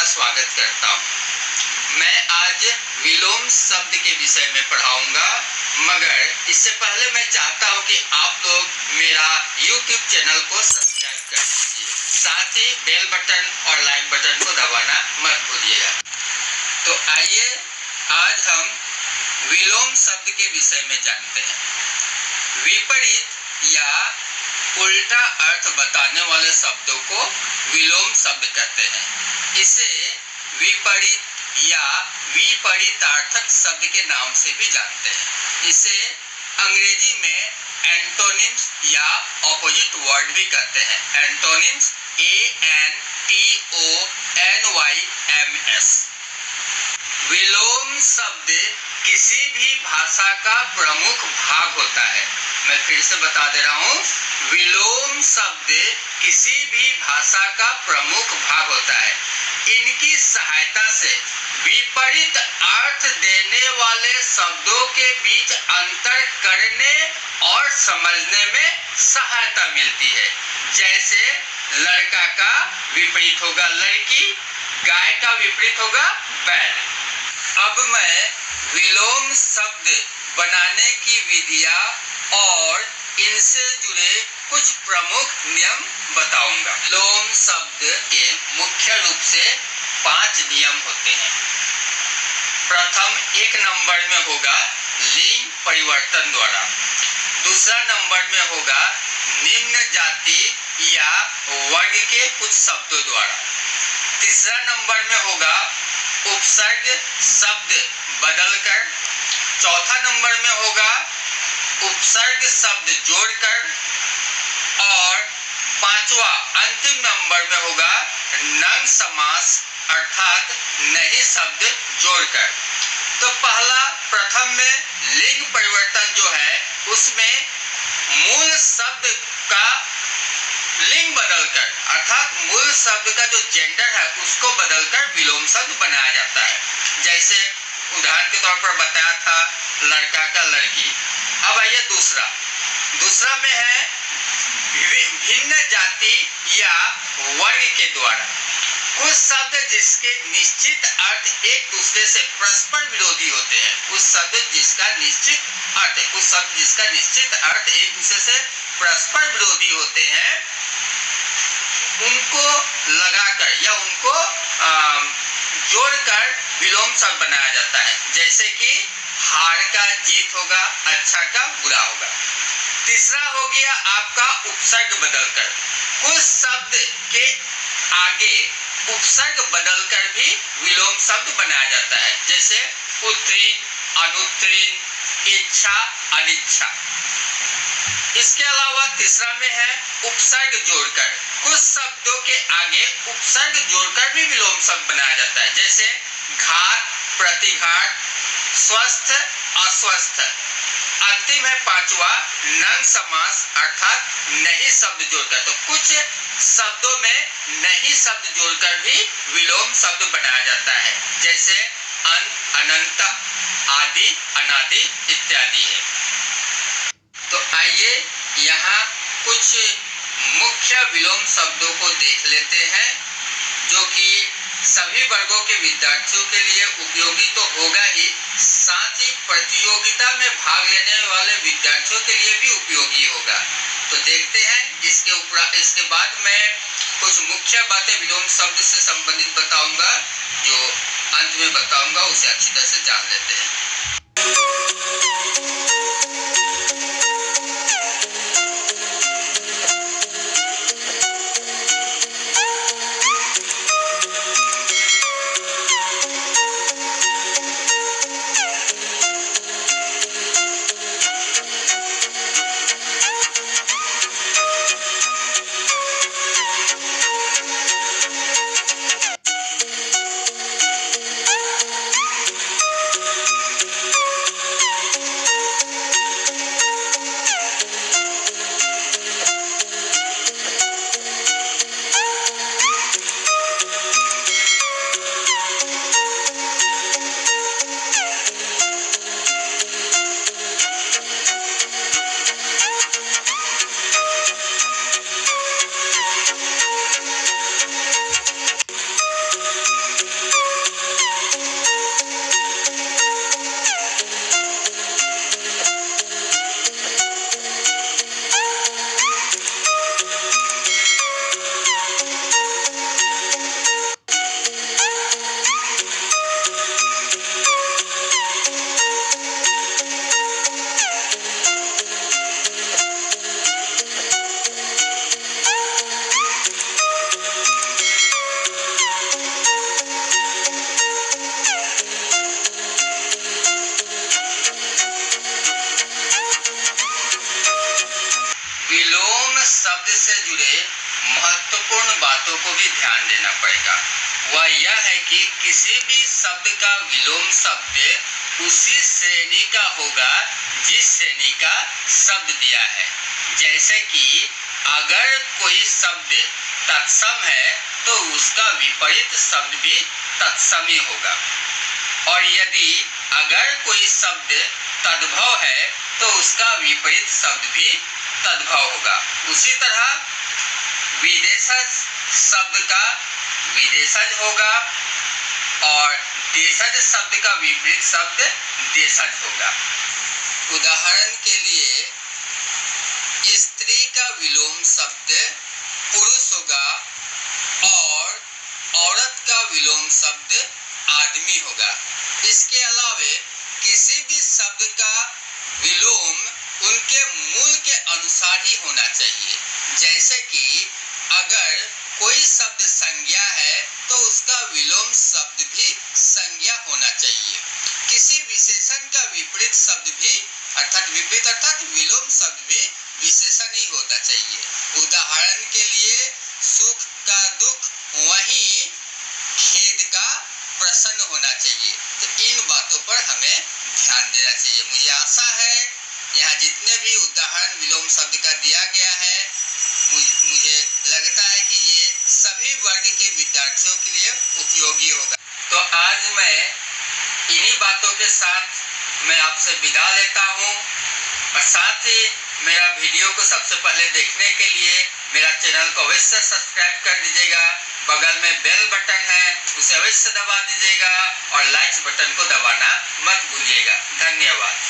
स्वागत करता हूँ। मैं आज विलोम शब्द के विषय में पढ़ाऊंगा, मगर इससे पहले मैं चाहता हूँ कि आप लोग मेरा YouTube चैनल को सब्सक्राइब कर दीजिए, साथ ही बेल बटन और लाइक बटन को दबाना मत भूलिएगा। तो आइए आज हम विलोम शब्द के विषय में जानते हैं। विपरीत या उल्टा अर्थ बताने वाले शब्दों को विलोम शब्द कहते हैं। इसे विपरीत या विपरीतार्थक शब्द के नाम से भी जानते हैं। इसे अंग्रेजी में एंटोनिम्स या ऑपोजिट वर्ड भी कहते हैं। Antonyms ANTONYMS। विलोम शब्द किसी भी भाषा का प्रमुख भाग होता है। मैं फिर से बता दे रहा हूँ, विलोम शब्द किसी भी भाषा का प्रमुख भाग होता है। इनकी सहायता से विपरीत अर्थ देने वाले शब्दों के बीच अंतर करने और समझने में सहायता मिलती है। जैसे लड़का का विपरीत होगा लड़की, गाय का विपरीत होगा बैल। अब मैं विलोम शब्द बनाने की विधियां और इनसे जुड़े कुछ प्रमुख नियम बताऊंगा। विलोम शब्द के मुख्य रूप से 5 नियम होते हैं। प्रथम 1 नंबर में होगा लिंग परिवर्तन द्वारा। दूसरा नंबर में होगा निम्न जाति या वर्ग के कुछ शब्दों द्वारा। तीसरा नंबर में होगा उपसर्ग शब्द बदलकर। चौथा नंबर में होगा उपसर्ग शब्द जोड़कर। और पांचवा अंतिम नंबर में होगा नंग समास अर्थात नई शब्द जोड़कर। तो पहला प्रथम में लिंग परिवर्तन जो है, उसमें मूल शब्द का लिंग बदलकर अर्थात मूल शब्द का जो जेंडर है उसको बदलकर विलोम शब्द बनाया जाता है। जैसे उदाहरण के तौर पर बताया था लड़का का लड़की। अब आइए दूसरा में है भिन्न जाति या वर्ग के द्वारा। कुछ शब्द जिसके निश्चित अर्थ एक दूसरे से परस्पर विरोधी होते हैं, कुछ शब्द जिसका निश्चित अर्थ एक दूसरे से परस्पर विरोधी होते हैं, उनको लगाकर या उनको जोड़कर विलोम शब्द बनाया जाता है। जैसे कि हार का जीत होगा, अच्छा का बुरा होगा। तीसरा हो गया आपका उपसर्ग बदलकर। कुछ शब्द के आगे उपसर्ग बदलकर भी विलोम शब्द बनाया जाता है। जैसे उत्तीर्ण, अनुत्तीर्ण, इच्छा, अनिच्छा। इसके अलावा तीसरा में है उपसर्ग जोड़कर। कुछ शब्दों के आगे उपसर्ग जोड़कर भी विलोम शब्द बनाया जाता है। जैसे घात, प्रतिघात, स्वस्थ, अस्वस्थ। अंतिम है पांचवा नंग समास अर्थात नहीं शब्द जोड़कर। तो कुछ शब्दों में नहीं शब्द जोड़कर भी विलोम शब्द बनाया जाता है। जैसे अंत, अनंत, आदि, अनादि इत्यादि है। तो आइए यहाँ कुछ मुख्य विलोम शब्दों को देख लेते हैं, जो कि सभी वर्गों के विद्यार्थियों के लिए उपयोगी तो होगा ही, साथ ही प्रतियोगिता में भाग लेने वाले विद्यार्थियों के लिए भी उपयोगी होगा। तो देखते हैं। इसके बाद मैं कुछ मुख्य बातें विलोम शब्द से संबंधित बताऊंगा, जो अंत में बताऊंगा उसे अच्छी तरह से जान लेते हैं। बातों को भी ध्यान देना पड़ेगा। वह यह है कि किसी भी शब्द का विलोम शब्द उसी श्रेणी का होगा जिस श्रेणी का शब्द दिया है। जैसे कि अगर कोई शब्द तत्सम है तो उसका विपरीत शब्द भी तत्सम ही होगा, और यदि अगर कोई शब्द तद्भव है तो उसका विपरीत शब्द भी तद्भव होगा। उसी तरह विदेशज शब्द का विदेशज होगा और देशज शब्द का विपरीत शब्द देशज होगा। उदाहरण के लिए स्त्री का विलोम शब्द पुरुष होगा और औरत का विलोम शब्द आदमी होगा। इसके अलावा किसी भी शब्द का विलोम उनके मूल के अनुसार ही होना चाहिए। जैसे कि अगर कोई शब्द संज्ञा है तो उसका विलोम शब्द भी संज्ञा होना चाहिए। किसी विशेषण का विपरीत शब्द भी अर्थात विलोम शब्द भी विशेषण ही होना चाहिए। उदाहरण के लिए सुख का दुख वहीं खेद का प्रसन्न होना चाहिए। तो इन बातों पर हमें ध्यान देना चाहिए। मुझे आशा है यहाँ जितने भी उदाहरण विलोम शब्द का दिया गया है, मुझे लगता है कि ये सभी वर्ग के विद्यार्थियों के लिए उपयोगी होगा। तो आज मैं इन्हीं बातों के साथ मैं आपसे विदा लेता हूँ, और साथ ही मेरा वीडियो को सबसे पहले देखने के लिए मेरा चैनल को अवश्य सब्सक्राइब कर दीजिएगा। बगल में बेल बटन है, उसे अवश्य दबा दीजिएगा और लाइक बटन को दबाना मत भूलिएगा। धन्यवाद।